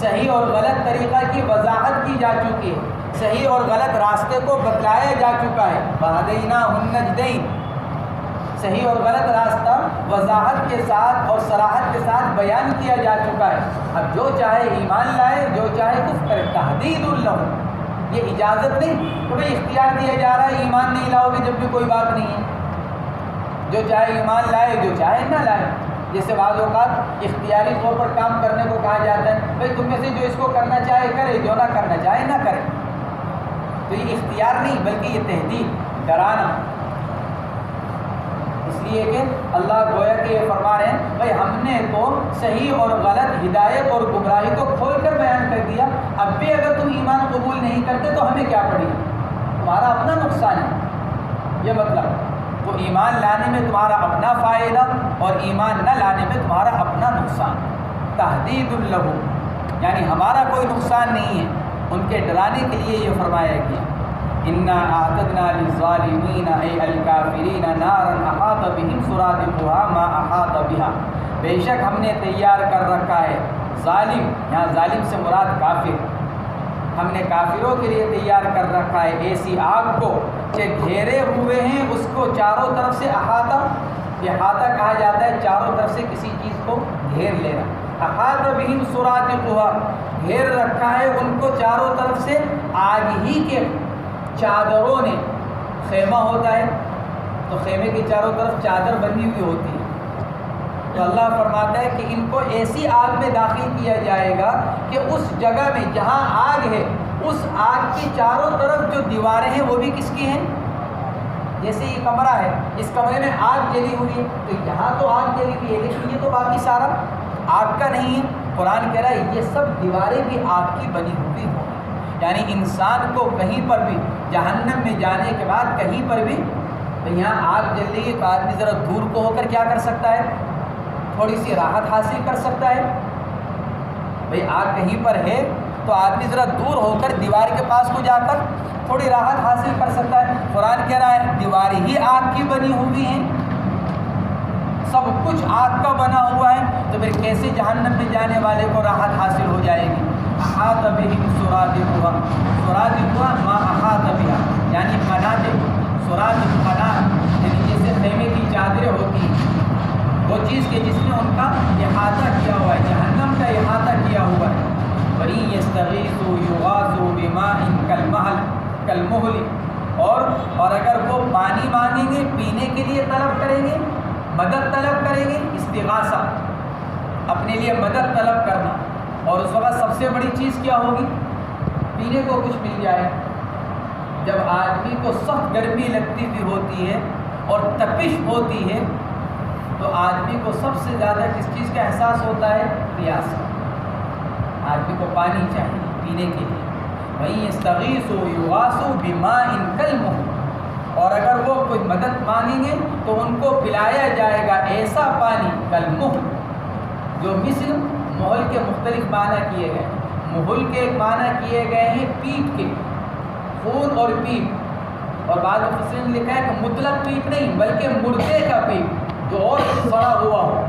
صحیح اور غلط طریقہ کی وضاحت کی جا چکی ہے، صحیح اور غلط راستے کو بتلایا جا چکا ہے، وَهَدَيْنَاهُ النَّجْدَيْنِ، صحیح اور غلط راستہ وضاحت کے ساتھ اور صراحت کے ساتھ بیان کیا جا چکا ہے۔ اب جو چاہے ایمان لائے، جو چاہے کفر کرے، تحدید لہم، یہ اجازت نہیں کہ بھئی اختیار دیا جا رہا ہے ایمان نہیں لاؤ گے جب بھی کوئی بات نہیں ہے، جو چاہے ایمان لائے، جو چاہے نہ لائے۔ جیسے بعض اوقات اختیاری طور پر کام کرنے کو کہا جاتا ہے، بھئی تم میں سے جو اس کو کرنا چاہے کرے، جو نہ کرنا چاہے نہ کرے، تو یہ اختیار نہیں بلکہ یہ تحدید، ڈرانا۔ اس لیے کہ اللہ گویا کہ یہ فرما رہے ہیں بھئی ہم نے تو صحیح اور غلط، ہدایت اور گمراہی کو کھول کر بیان کر دیا، اب بھی اگر تم ایمان قبول نہیں کرتے تو ہمیں کیا پڑے گا، تمہارا اپنا نقصان ہے۔ یہ مطلب وہ ایمان لانے میں تمہارا اپنا فائدہ اور ایمان نہ لانے میں تمہارا اپنا نقصان۔ تحدید لہم، یعنی ہمارا کوئی نقصان نہیں ہے، ان کے ڈرانے کے لیے یہ فرمایا گیا۔ اِنَّا أَعْتَدْنَا لِلظَّالِمِينَ أَيْ الْكَافِرِينَ نَارًا أَحَاطَ بِهِمْ سُرَادِقُهَا مَا أَحَاطَ بِهَا، بے شک ہم نے تیار کر رکھا ہے ظالم، یہاں ظالم سے مراد کافر، ہم نے کافروں کے لیے تیار کر رکھا ہے ایسی آگ کو کہ گھیرے ہوئے ہیں اس کو چاروں طرف سے، احاطہ، احاطہ کہا جاتا ہے چاروں طرف سے کسی چیز کو گھیر لینا، احاطہ بہم سرادقها، گھیر رکھا ہے ان کو چاروں طرف سے آگ ہی کے چادروں نے۔ خیمہ ہوتا ہے تو خیمے کی چاروں طرف چادر بندھی ہوئی ہوتی ہے، تو اللہ فرماتا ہے کہ ان کو ایسی آگ میں داخل کیا جائے گا کہ اس جگہ میں جہاں آگ ہے، اس آگ کی چاروں طرف جو دیواریں ہیں وہ بھی کس کی ہیں؟ جیسے یہ کمرہ ہے، اس کمرے میں آگ جلی ہوئی ہے تو یہاں تو آگ جلی ہوئی ہے لیکن یہ تو باقی سارا آگ کا نہیں ہے۔ قرآن کہہ رہا ہے یہ سب دیواریں بھی آگ کی بنی ہوئی ہوں، یعنی انسان کو کہیں پر بھی جہنم میں جانے کے بعد کہیں پر بھی، تو یہاں آگ جل رہی ہے تو آدمی ذرا دور کو ہو کر کیا کر سکتا ہے؟ تھوڑی سی راحت حاصل کر سکتا ہے۔ بھئی آگ کہیں پر ہے تو آدمی ذرا دور ہو کر دیوار کے پاس کو جا کر تھوڑی راحت حاصل کر سکتا ہے۔ قرآن کہہ رہا ہے دیوار ہی آگ کی بنی ہوئی ہیں، سب کچھ آگ کا بنا ہوا ہے، تو پھر کیسے جہنم میں جانے والے کو راحت حاصل ہو جائے گی؟ احاط بہم سرادقها ما احاط بها، یعنی قناتے، سرادق قنات یعنی جیسے خیمے کی چادریں ہوتی ہیں، وہ چیز کے جس نے ان کا احاطہ کیا ہوا ہے، جہنم کا احاطہ کیا ہوا ہے۔ وَإِن يَسْتَغِيثُوا يُغَاثُوا بِمَاءٍ كَالْمُهْلِ، اور اگر وہ پانی مانگیں گے، پینے کے لیے طلب کریں گے، مدد طلب کریں گے، استغاثہ اپنے لیے مدد طلب کرنا، اور اس وقت سب سے بڑی چیز کیا ہوگی؟ پینے کو کچھ مل جائے۔ جب آدمی کو سخت گرمی لگتی ہوئی ہوتی ہے اور تپش ہوتی ہے تو آدمی کو سب سے زیادہ کس چیز کا احساس ہوتا ہے؟ پیاس۔ آدمی کو پانی چاہیے پینے کے لیے۔ وَإِن يَسْتَغِيثُوا يُغَاثُوا بِمَاءٍ كَالْمُهْلِ، اور اگر وہ کوئی مدد مانگیں گے تو ان کو پلایا جائے گا ایسا پانی، کالمہل، جو مثل محل کے مختلف معنی کیے گئے۔ محل کے ایک معنی کیے گئے ہیں پیپ کے، خون اور پیپ، اور بعض مفسرین نے لکھا ہے کہ مطلق پیپ نہیں بلکہ مردے کا پیپ، جو اور سڑا ہوا ہو،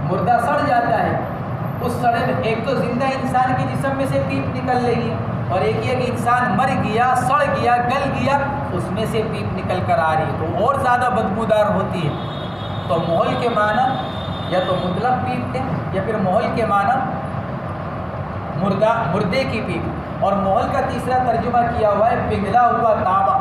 مردہ سڑ جاتا ہے، اس سڑے میں ایک تو زندہ انسان کے جسم میں سے پیپ نکل رہی ہے، اور ایک یہ کہ انسان مر گیا، سڑ گیا، گل گیا، اس میں سے پیپ نکل کر آ رہی ہے تو اور زیادہ بدبودار ہوتی ہے۔ تو محل کے معنی یا تو مطلق پیپ تھے یا پھر محل کے معنی مردے کی پیپ، اور محل کا تیسرا ترجمہ کیا ہوا ہے پنگھلا ہوا تانبا،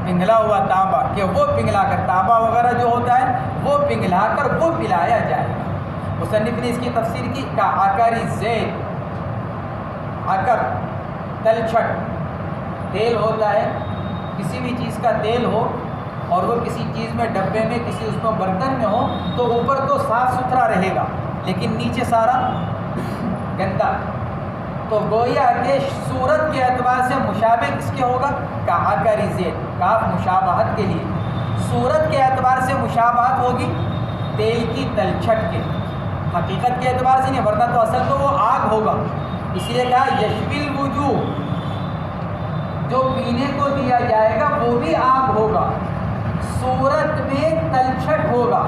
پنگھلا ہوا تانبا، کہ وہ پنگھلا کر، تانبا وغیرہ جو ہوتا ہے وہ پنگھلا کر وہ پلایا جائے گا۔ مصنف نے اس کی تفسیر کی کہ عقری زیت، عقر تلچھٹ، تیل ہوتا ہے، کسی بھی چیز کا تیل ہو اور وہ کسی چیز میں ڈبے میں کسی اس میں برتن میں ہو تو اوپر تو صاف ستھرا رہے گا لیکن نیچے سارا گندا، تو گویا کہ صورت کے اعتبار سے مشابہ کس کے ہوگا؟ کعقری زیت، کاف مشابہت کے لیے، صورت کے اعتبار سے مشابہت ہوگی تیل کی تلچھٹ کے، حقیقت کے اعتبار سے نہیں، ورنہ تو اصل تو وہ آگ ہوگا۔ اس لیے کہا یشوی الوجوہ، جو پینے کو دیا جائے گا وہ بھی آگ ہوگا، صورت میں تلچھٹ ہوگا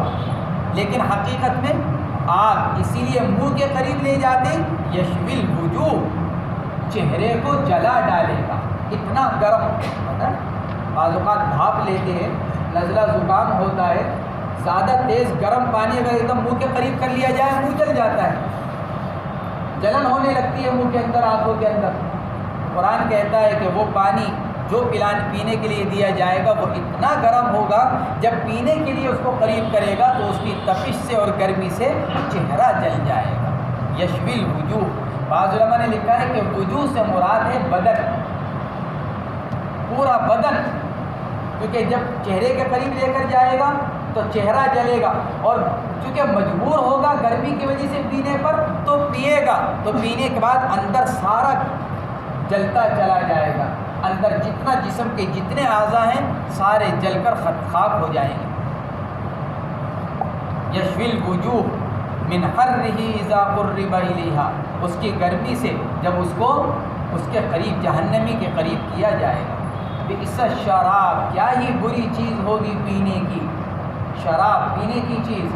لیکن حقیقت میں آگ، اسی لیے منہ کے قریب لے جاتے یشوی الوجوہ، چہرے کو جلا ڈالے گا، اتنا گرم ہوتا ہے۔ بعض اوقات بھاپ لیتے ہیں، نزلہ زکام ہوتا ہے، زیادہ تیز گرم پانی اگر ایک دم منہ کے قریب کر لیا جائے منہ جل جاتا ہے، جلن ہونے لگتی ہے منہ کے اندر، آنکھوں کے اندر۔ قرآن کہتا ہے کہ وہ پانی جو پینے کے لیے دیا جائے گا وہ اتنا گرم ہوگا، جب پینے کے لیے اس کو قریب کرے گا تو اس کی تپش سے اور گرمی سے چہرہ جل جائے گا۔ یشوی الوجوہ، بعض علماء نے لکھا ہے کہ وجوہ سے مراد ہے بدن، پورا بدن، کیونکہ جب چہرے کے قریب لے کر جائے گا تو چہرہ جلے گا، اور چونکہ مجبور ہوگا گرمی کی وجہ سے پینے پر تو پیے گا، تو پینے کے بعد اندر سارا جلتا چلا جائے گا، اندر جتنا جسم کے جتنے اعضاء ہیں سارے جل کر خاک ہو جائیں گے۔ یشوی الوجوہ من حرہ اذا قرب الیہا، اس کی گرمی سے جب اس کو اس کے قریب، جہنمی کے قریب کیا جائے گا۔ بئس الشراب، کیا ہی بری چیز ہوگی پینے کی، شراب پینے کی چیز،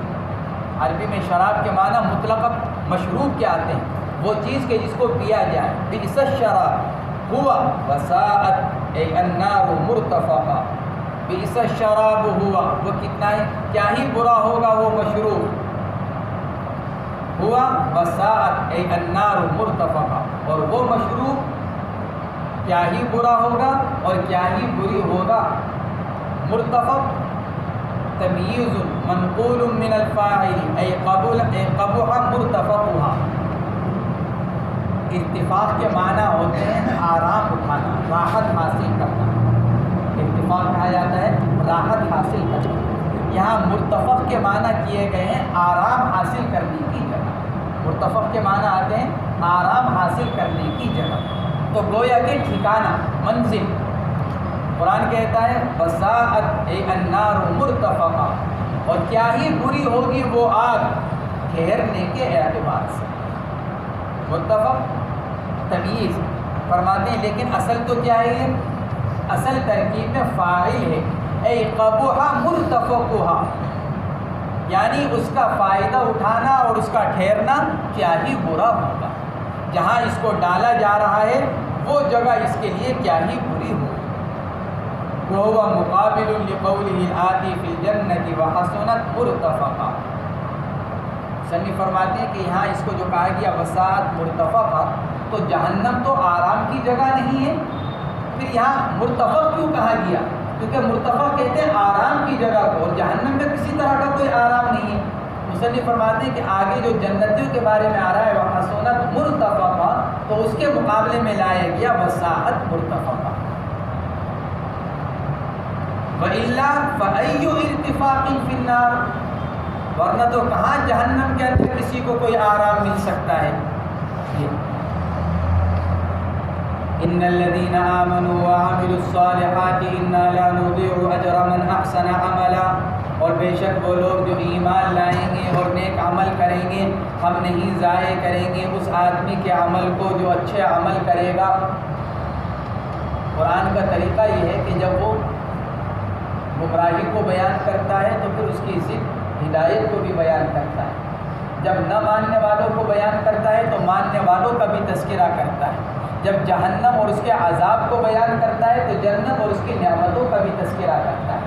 عربی میں شراب کے معنی مطلق مشروب کے آتے ہیں، وہ چیز کہ جس کو پیا جائے۔ بئس الشراب ہوا وساءت ای النار مرتفقا، بئس الشراب ہوا، وہ کتنا ہے، کیا ہی برا ہوگا وہ مشروب، ہوا وساءت ای النار مرتفقا، اور وہ مشروب کیا ہی برا ہوگا اور کیا ہی بری ہوگا۔ مرتفق تمییز منقول من الفاعل ای قبح مرتفقها، ارتفاق کے معنی ہوتے ہیں آرام اٹھانا، راحت حاصل کرنا، ارتفاق کہا جاتا ہے راحت حاصل کرنا۔ یہاں مرتفق کے معنی کیے گئے ہیں آرام حاصل کرنے کی جگہ، مرتفق کے معنی آتے ہیں آرام حاصل کرنے کی جگہ. تو گویا کہ ٹھکانہ، منزل. قرآن کہتا ہے وساعت ای النار مرتفقہ، اور کیا ہی بری ہوگی وہ آگ ٹھہرنے کے اعتبار سے. متفق تمییز فرماتے ہیں، لیکن اصل تو کیا ہے؟ اصل ترکیب میں فاعل ہے. ای قبح مرتفقہ، یعنی اس کا فائدہ اٹھانا اور اس کا ٹھہرنا کیا ہی برا ہوگا. جہاں اس کو ڈالا جا رہا ہے وہ جگہ اس کے لیے کیا ہی بری ہوگی. وَهُوَ مُقَابِلٌ لِقَوْلِهِ الْآتِي فِي الْجَنَّةِ وَحَسُنَتْ مُرْتَفَقًا. مصنف فرماتے ہیں کہ یہاں اس کو جو کہا گیا وساعت مرتفقہ، تو جہنم تو آرام کی جگہ نہیں ہے، پھر یہاں مرتفق کیوں کہا گیا؟ کیونکہ مرتفق کہتے ہیں آرام کی جگہ کو، اور جہنم میں کسی طرح کا کوئی آرام نہیں ہے. مصنف فرماتے ہیں کہ آگے جو جنتیوں کے بارے میں آ رہا ہے وحسنت مرتفقہ، تو اس کے مقابلے میں لایا گیا وساعت مرتفقہ. وَإِلَّا فَأَيُّ ارْتِفَاقٍ فِي النَّارِ، ورنہ تو کہاں جہنم کے اندر کسی کو کوئی آرام مل سکتا ہے. ان الذين آمنوا وعملوا الصالحات انا لا نضيع اجر من احسن عملا، اور بے شک وہ لوگ جو ایمان لائیں گے اور نیک عمل کریں گے، ہم نہیں ضائع کریں گے اس آدمی کے عمل کو جو اچھے عمل کرے گا. قرآن کا طریقہ یہ ہے کہ جب وہ گمراہی کو بیان کرتا ہے تو پھر اس کی ضد ہدایت کو بھی بیان کرتا ہے. جب نہ ماننے والوں کو بیان کرتا ہے تو ماننے والوں کا بھی تذکرہ کرتا ہے. جب جہنم اور اس کے عذاب کو بیان کرتا ہے تو جنت اور اس کی نعمتوں کا بھی تذکرہ کرتا ہے،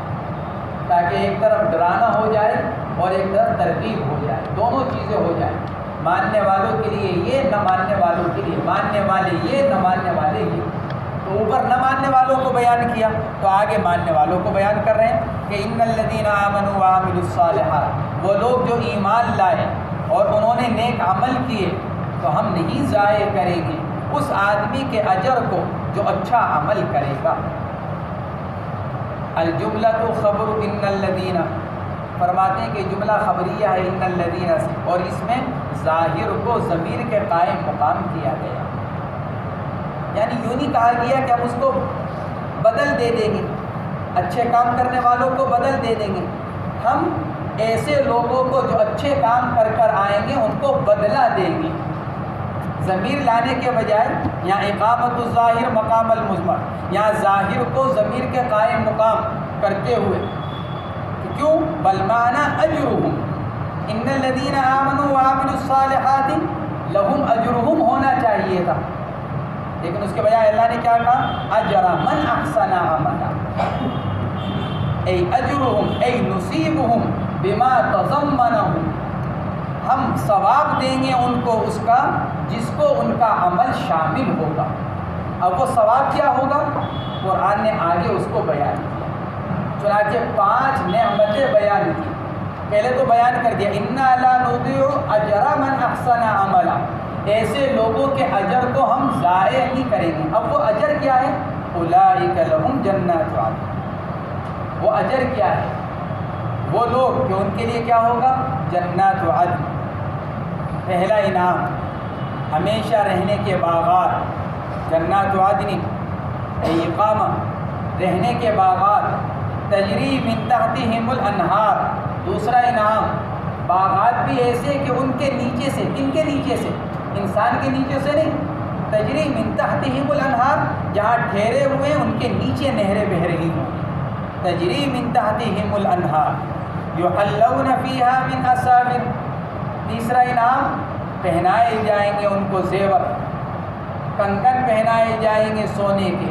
تاکہ ایک طرف ڈرانا ہو جائے اور ایک طرف ترغیب ہو جائے، دونوں چیزیں ہو جائیں. ماننے والوں کے لیے یہ، نہ ماننے والوں کے لیے، ماننے والے یہ، نہ ماننے والے یہ. تو اوپر نہ ماننے والوں کو بیان کیا تو آگے ماننے والوں کو بیان کر رہے ہیں کہ ان الذین آمنوا وعملوا الصالحات، وہ لوگ جو ایمان لائے اور انہوں نے نیک عمل کیے تو ہم نہیں ضائع کریں گے اس آدمی کے اجر کو جو اچھا عمل کرے گا. الجملۃ خبر ان الذین، فرماتے ہیں کہ جملہ خبریہ ہے ان الذین سے، اور اس میں ظاہر کو ضمیر کے قائم مقام کیا گیا. یعنی یوں نہیں کہا گیا کہ ہم اس کو بدل دے دیں گے، اچھے کام کرنے والوں کو بدل دے دیں گے، ہم ایسے لوگوں کو جو اچھے کام کر کر آئیں گے ان کو بدلہ دیں گے. ضمیر لانے کے بجائے یہاں اقامت الظاہر مقام المضمر، یہاں ظاہر کو ضمیر کے قائم مقام کرتے ہوئے، کیوں؟ بالمعنی اجرہم، ان الذین آمنوا وعملوا الصالحات لہم اجرہم ہونا چاہیے تھا، لیکن اس کے بجائے اللہ نے کیا کہا؟ اجر من احسن عملا، ای اجرہم ای نصیبہم بما تضمنہ، ہم ثواب دیں گے ان کو اس کا جس کو ان کا عمل شامل ہوگا. اب وہ ثواب کیا ہوگا؟ قرآن نے آگے اس کو بیان کیا. چنانچہ 5 نعمتیں بیان کی. پہلے تو بیان کر دیا انا لا نضيع اجر من احسن عملا، ایسے لوگوں کے اجر کو ہم ضائع نہیں کریں گے. اب وہ اجر کیا ہے؟ اولئک لہم جنات عدن. وہ اجر کیا ہے؟ وہ لوگ کہ ان کے لیے کیا ہوگا؟ جنات عدن. پہلا انعام ہمیشہ رہنے کے باغات، جنات عدن اقامہ، رہنے کے باغات، تجری من تحتہم الانہار. دوسرا انعام باغات بھی ایسے کہ ان کے نیچے سے، کن کے نیچے سے؟ انسان کے نیچے سے نہیں، تجری من تحتہم الانہار، جہاں ٹھہرے ہوئے ان کے نیچے نہریں بہہ رہی ہوں. تجری من تحتہم الانہار یحلون فیہا من اساور. تیسرا انعام پہنائے جائیں گے ان کو زیور، کنگن پہنائے جائیں گے سونے کے.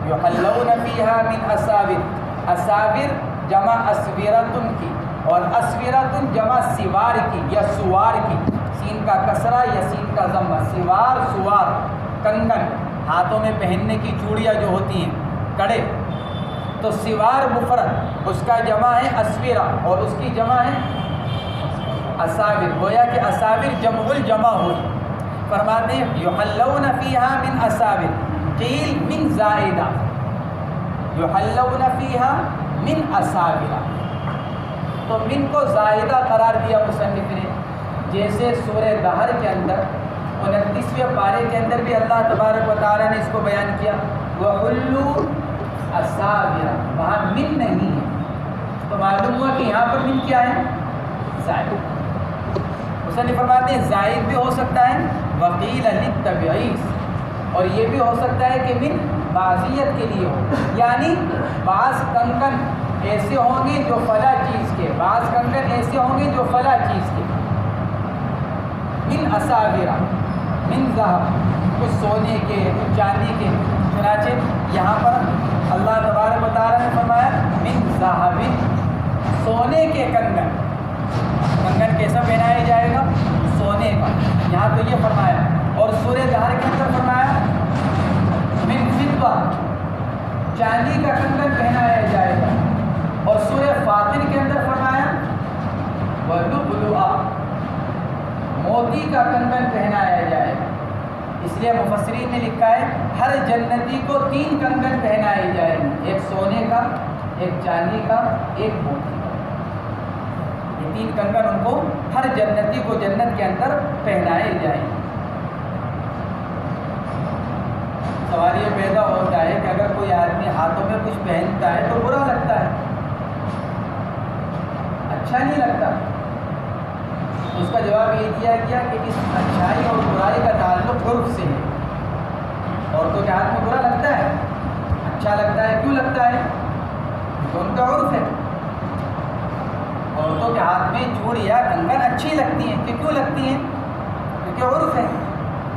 یحلون فیہا من اساور، اساور جمع اسورتن کی، اور اسورتن جمع سوار کی یا سوار کی، سین کا کسرہ یا سین کا ضمہ. سوار سوار کنگن، ہاتھوں میں پہننے کی چوڑیاں جو ہوتی ہیں، کڑے. تو سوار مفرد، اس کا جمع ہے اسورہ اور اس کی جمع ہے اساور. گویا کہ اساور جمع الجمع ہوئی. فرماتے ہیں یحلون فیہا من اساور، قیل من زائدہ، یحلون فیہا من اساور. تو من کو زائدہ قرار دیا مصنف نے، جیسے سورہ دہر کے اندر 29ویں پارے کے اندر بھی اللہ تبارک و تعالیٰ نے اس کو بیان کیا، وَحُلُّوا أَسَاوِرَ، وہاں من نہیں ہے، تو معلوم ہوا کہ یہاں پر من کیا ہے؟ زائد۔ مصنف فرماتے ہیں زائد بھی ہو سکتا ہے، وقیل للتبعیض، اور یہ بھی ہو سکتا ہے کہ من بعضیت کے لیے ہو، یعنی بعض کنکن ایسے ہوں گے جو فلاں چیز کے، بعض کنکن ایسے ہوں گے جو فلاں چیز کے۔ من اساورہ، من ذہب، کچھ سونے کے، کچھ چاندی کے، چنانچہ یہاں پر اللہ تبارک و تعالیٰ نے فرمایا من ذہب، سونے کے کنگن، کنگن کیسا پہنایا جائے گا؟ سونے کا، یہاں تو یہ فرمایا، اور سورہ دہر کے اندر فرمایا من فضہ، چاندی کا کنگن پہنایا جائے گا، اور سورہ فاطر کے اندر فرمایا وَلُؤْلُؤًا، موتی کا کنگن پہنایا جائے گا۔ اس لیے مفسرین نے لکھا ہے ہر جنتی کو 3 کنگن پہنائے جائیں گے، ایک سونے کا، ایک چاندی کا، ایک موتی کا۔ یہ 3 کنگن ان کو ہر جنتی کو جنت کے اندر پہنائے جائیں گے۔ سوال یہ پیدا ہوتا ہے کہ اگر کوئی آدمی ہاتھوں میں کچھ پہنتا ہے تو برا لگتا ہے، اچھا نہیں لگتا۔ اس کا جواب یہ دیا گیا کہ اس اچھائی اور برائی کا تعلق عرف سے ہے۔ عورتوں کے ہاتھ میں برا لگتا ہے، اچھا لگتا ہے، کیوں لگتا ہے؟ تو ان کا عرف ہے۔ عورتوں کے ہاتھ میں چوڑیاں کنگن اچھی لگتی ہیں، کیوں لگتی ہیں؟ کیونکہ عرف ہے،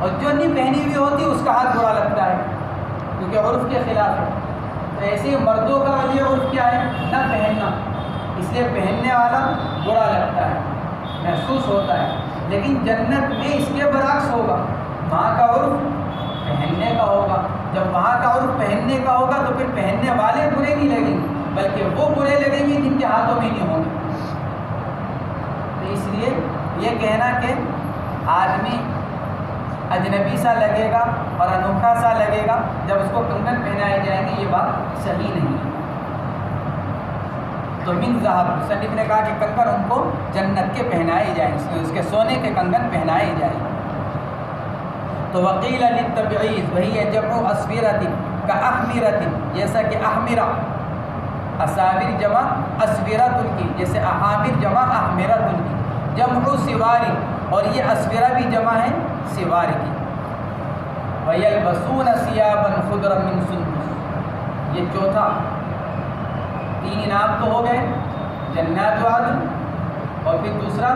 اور جو نہیں پہنی ہوئی ہوتی اس کا ہاتھ برا لگتا ہے کیونکہ عرف کے خلاف ہے۔ تو ایسے ہی مردوں کا وجہ عرف کیا ہے؟ نہ پہننا، اس لیے پہننے والا برا لگتا ہے، محسوس ہوتا ہے۔ لیکن جنت میں اس کے برعکس ہوگا، وہاں کا عرف پہننے کا ہوگا۔ جب وہاں کا عرف پہننے کا ہوگا تو پھر پہننے والے برے نہیں لگیں گے، بلکہ وہ برے لگیں گے جن کے ہاتھوں میں نہیں ہوں گے۔ تو اس لیے یہ کہنا کہ آدمی اجنبی سا لگے گا اور انوکھا سا لگے گا جب اس کو کنگن پہنائے جائیں گے، یہ بات صحیح نہیں ہے۔ تو من ذہب، مصنف نے کہا کہ کنگن ان کو جنت کے پہنائے جائیں، اس کے سونے کے کنگن پہنائے جائیں۔ تو وقیل للتبعیض، وہی ہے جمع اسورۃ کا احمرۃ، جیسا کہ احمرہ، اساور جمع اسورۃ کی، جیسے احامر جمع احمرۃ کی، جمع سوار، اور یہ اسورہ بھی جمع ہے سوار کی۔ وَيَلْبَسُونَ ثِيَابًا خُضْرًا مِّن سُندُسٍ، یہ چوتھا، 3 انعام تو ہو گئے، جنات عدن، اور پھر دوسرا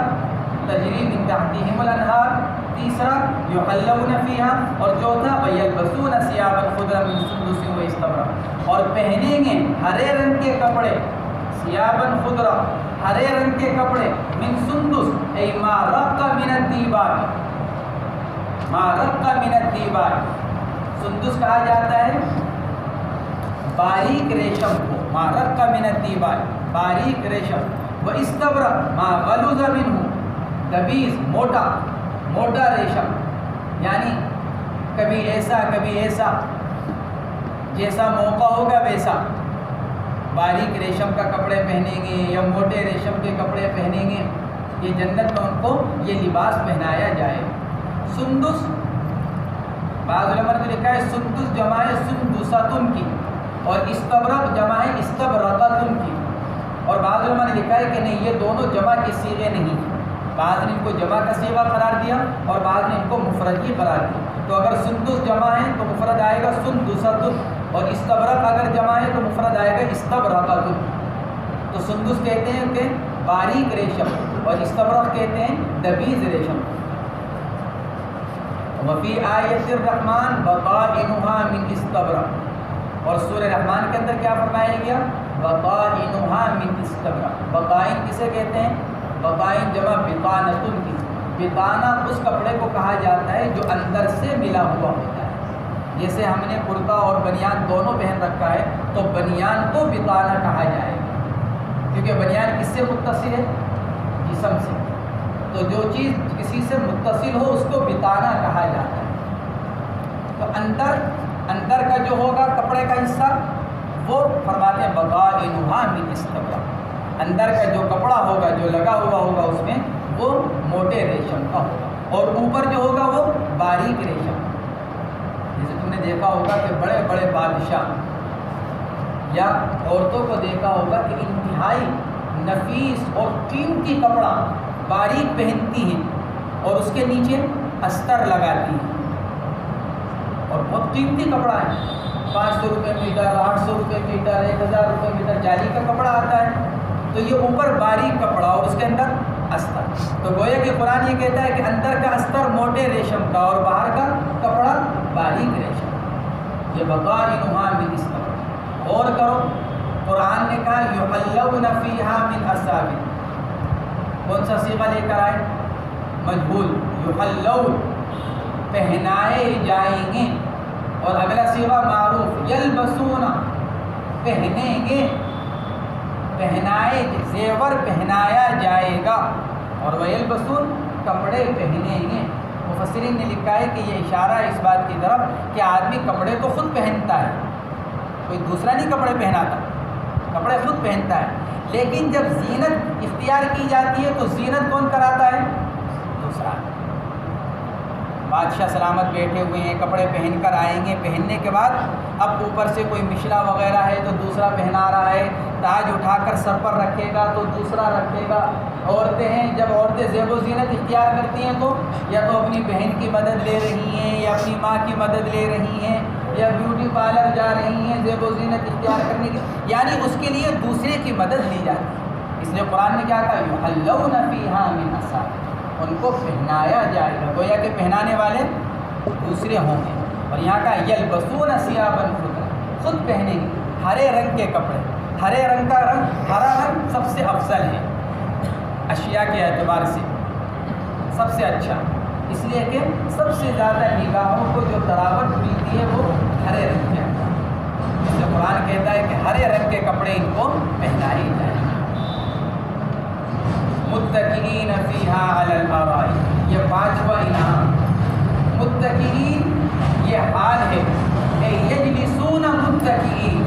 تجری من تحتہم الانہار، تیسرا یحلون فیہا، اور چوتھا وَيَلْبَسُونَ ثِيَابًا خُضْرًا مِّن سُندُسٍ وَإِسْتَبْرَقٍ، اور پہنیں گے ہرے رنگ کے کپڑے، ثِيَابًا خُضْرًا، ہرے رنگ کے کپڑے، من سندس ای ما رق من الدیباج، ما رق من الدیباج، سندس کہا جاتا ہے باریک ریشم کو، ما رق من الدیباج، باریک ریشم، و استبرق ما غلظ منہ، گبیز، موٹا موٹا ریشم، یعنی کبھی ایسا جیسا موقع ہوگا ویسا، باریک ریشم کا کپڑے پہنیں گے یا موٹے ریشم کے کپڑے پہنیں گے، یہ جنت میں ان کو یہ لباس پہنایا جائے۔ سندس، بعض علماء نے لکھا ہے سندس جمع ہے سندسۃ کی، اور استبرق جمع ہے استبرقۃ کی، اور بعض علماء نے لکھا ہے کہ نہیں، یہ دونوں جمع کے صیغے نہیں ہیں، بعض نے ان کو جمع کا صیغہ قرار دیا اور بعض نے ان کو مفرد ہی قرار دیا۔ تو اگر سندس جمع ہے تو مفرد آئے گا سندسۃ، اور استبرق اگر جمع ہے تو مفرد آئے گا استبرقۃ۔ تو سندس کہتے ہیں کہ باریک ریشم، اور استبرق کہتے ہیں دبیز ریشم۔ وفی آیت الرحمن بطائنها من استبرق، اور سورہ رحمان کے اندر کیا فرمایا گیا؟ بطائنها من استبرق۔ بطائن کسے کہتے ہیں؟ بطائن جمع بطانۃ کی، بطانہ اس کپڑے کو کہا جاتا ہے جو اندر سے ملا ہوا ہوتا ہے۔ جیسے ہم نے کرتا اور بنیان دونوں پہن رکھا ہے تو بنیان کو بطانہ کہا جائے گا، کیونکہ بنیان کس سے متصل ہے؟ جسم سے، تو جو چیز کسی سے متصل ہو اس کو بطانہ کہا جاتا ہے۔ تو اندر کا جو ہوگا کپڑے کا حصہ وہ فرماتے ہیں بطائنها من استبرق، اندر کا جو کپڑا ہوگا جو لگا ہوا ہوگا اس میں وہ موٹے ریشم کا ہوگا۔ اور اوپر جو ہوگا وہ باریک ریشم. جیسے تم نے دیکھا ہوگا کہ بڑے بڑے بادشاہ یا عورتوں کو دیکھا ہوگا کہ انتہائی نفیس اور قیمتی کپڑا باریک پہنتی ہیں اور اس کے نیچے استر لگاتی ہیں، اور بہت قیمتی کپڑا ہے، 500 روپے میٹر، 800 روپے میٹر، 1000 روپے میٹر جالی کا کپڑا آتا ہے. تو یہ اوپر باریک کپڑا اور اس کے اندر استر. تو گویا کہ قرآن یہ کہتا ہے کہ اندر کا استر موٹے ریشم کا اور باہر کا کپڑا باریک ریشم. یہ بطائنھا من استبرق. اور کرو، قرآن نے کہا یحلون فیہا من اساور. کون سا صیغہ لے کر آئے؟ مجہول. یحلون پہنائے جائیں گے، اور اگلا صیغہ معروف یلبسون پہنیں گے، پہنائے زیور پہنایا جائے گا، اور ویلبسون کپڑے پہنیں گے. مفسرین نے لکھا ہے کہ یہ اشارہ ہے اس بات کی طرف کہ آدمی کپڑے تو خود پہنتا ہے، کوئی دوسرا نہیں کپڑے پہناتا، کپڑے خود پہنتا ہے، لیکن جب زینت اختیار کی جاتی ہے تو زینت کون کراتا ہے؟ دوسرا. بادشاہ سلامت بیٹھے ہوئے ہیں، کپڑے پہن کر آئیں گے، پہننے کے بعد اب اوپر سے کوئی مشلا وغیرہ ہے تو دوسرا پہنا رہا ہے، تاج اٹھا کر سر پر رکھے گا تو دوسرا رکھے گا. عورتیں ہیں، جب عورتیں زیب و زینت اختیار کرتی ہیں تو یا تو اپنی بہن کی مدد لے رہی ہیں، یا اپنی ماں کی مدد لے رہی ہیں، یا بیوٹی پارلر جا رہی ہیں زیب و زینت اختیار کرنے کی، یعنی اس کے لیے دوسرے کی مدد لی جاتی ہے. اس لیے قرآن نے کیا کہا؟ یحلون فیہا من اساور. ان کو پہنایا جائے گا، گویا کہ پہنانے والے دوسرے ہوں گے. اور یہاں کا یلبسون ثیابا خضرا، خود پہنیں گے ہرے رنگ کے کپڑے. ہرے رنگ کا رنگ، ہرا رنگ سب سے افضل ہے اشیاء کے اعتبار سے، سب سے اچھا، اس لیے کہ سب سے زیادہ نگاہوں کو جو تراوت ملتی ہے وہ ہرے رنگ کے اندر. اس لیے قرآن کہتا ہے کہ ہرے رنگ کے کپڑے ان کو پہنائے جائیں. متکئین فیہا علی الارائک، یہ 5واں انعام. متکئین یہ حال ہے کہ یجلسون متکئین،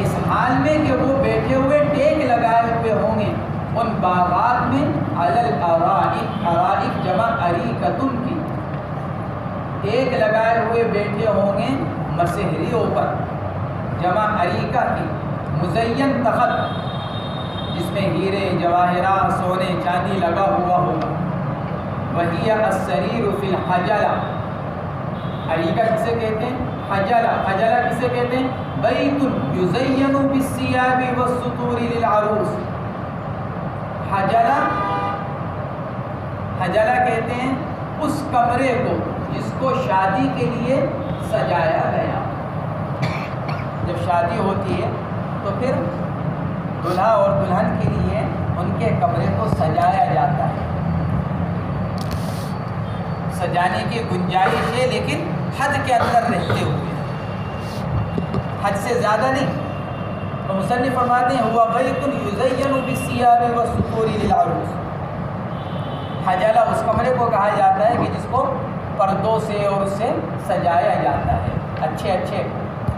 اس حال میں کہ وہ بیٹھے ہوئے ٹیک لگائے ہوئے ہوں گے ان باغات میں. علی الارائک، ارائک جمع اریکۃ کی، ٹیک لگائے ہوئے بیٹھے ہوں گے مسہریوں پر، جمع اریکہ کی. مزین تخت جس میں ہیرے جواہرات سونے چاندی لگا ہوا ہوگا. وہی السریر فی الحجلہ، اریکہ کسے کہتے ہیں؟ حجلہ. حجلہ کسے کہتے ہیں؟ بیت یزین بالثیاب والسطور للعروس. حجلہ، حجلہ کہتے ہیں اس کمرے کو جس کو شادی کے لیے سجایا گیا. جب شادی ہوتی ہے تو پھر دلہا اور دلہن کے لیے ان کے کمرے کو سجایا جاتا ہے. سجانے کی گنجائش ہے لیکن حد کے اندر رہتے ہوئے، حد سے زیادہ نہیں. تو مصنف فرماتے ہیں ہوا بیت یزین بالثیاب والسطور للعروس. حجلہ اس کمرے کو کہا جاتا ہے کہ جس کو پردوں سے اور اس سے سجایا جاتا ہے، اچھے اچھے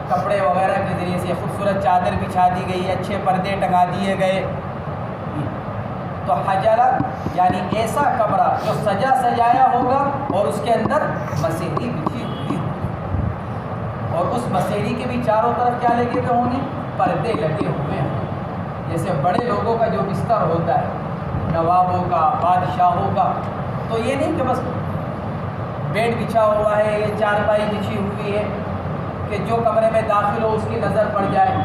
کپڑے وغیرہ کے ذریعے سے خوبصورت چادر بچھا دی گئی، اچھے پردے ٹنگا دیے گئے. تو حجلہ یعنی ایسا کمرہ جو سجا سجایا ہوگا اور اس کے اندر مسہری بچھی ہوئی، اور اس مسہری کے بھی چاروں طرف کیا لگے ہوئے ہوں گے؟ پردے لگے ہوئے ہیں. جیسے بڑے لوگوں کا جو بستر ہوتا ہے، نوابوں کا، بادشاہوں کا، تو یہ نہیں کہ بس بیڈ بچھا ہوا ہے یا چارپائی بچھی ہوئی ہے کہ جو کمرے میں داخل ہو اس کی نظر پڑ جائے.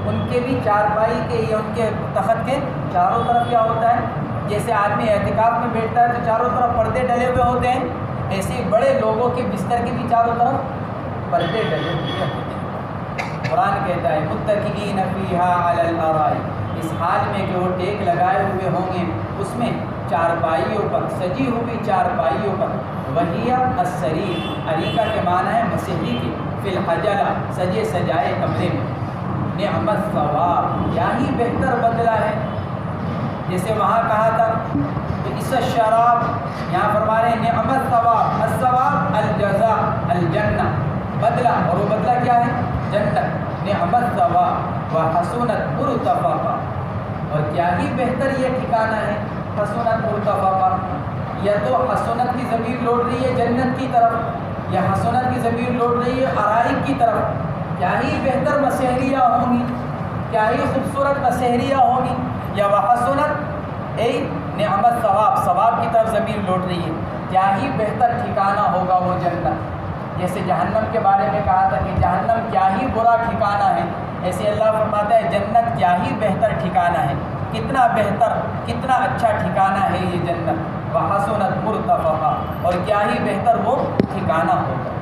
ان کے بھی چارپائی کے یا ان کے تخت کے چاروں طرف کیا ہوتا ہے؟ جیسے آدمی اعتکاف میں بیٹھتا ہے تو چاروں طرف پردے ڈلے ہوئے ہوتے ہیں، ایسے ہی بڑے لوگوں کے بستر کے بھی چاروں طرف پردے ڈلے ہوئے ہوتے ہیں. قرآن کہتا ہے متکئین فیہا علی الارائک، اس حال میں کہ وہ ٹیک لگائے ہوئے ہوں گے اس میں چارپائیوں پر، سجی ہوئی چارپائیوں پر. وہی السریر، اریکہ کے معنی ہے مسہری کی، فی الحجلہ سجے سجائے کمرے میں. نعمت ثواب، کیا ہی بہتر بدلہ ہے. جیسے وہاں کہا تھا کہ اس شراب، یہاں فرما رہے ہیں نعمت ثواب. الثواب الجزاء الجنہ، بدلہ، اور وہ بدلہ کیا ہے؟ جنت. نعمت ثواب وحسنت مرتفقہ، اور کیا ہی بہتر یہ ٹھکانہ ہے. حسنت مرتفقہ، یا تو حسنت کی ضمیر لوٹ رہی ہے جنت کی طرف، یا حسنت کی ضمیر لوٹ رہی ہے ارائک کی طرف. کیا ہی بہتر مسحریہ ہوں گی، کیا ہی خوبصورت مسحریہ ہوگی. یا وحسنت ای نعمت ثواب، ثواب کی طرف ضمیر لوٹ رہی ہے. کیا ہی بہتر ٹھکانہ ہوگا وہ جنت. جیسے جہنم کے بارے میں کہا تھا کہ جہنم کیا ہی برا ٹھکانہ ہے، ایسے اللہ فرماتا ہے جنت کیا ہی بہتر ٹھکانہ ہے. کتنا بہتر، کتنا اچھا ٹھکانہ ہے یہ جنت. وحسنت مرتفقہ، اور کیا ہی بہتر وہ ٹھکانہ ہوگا.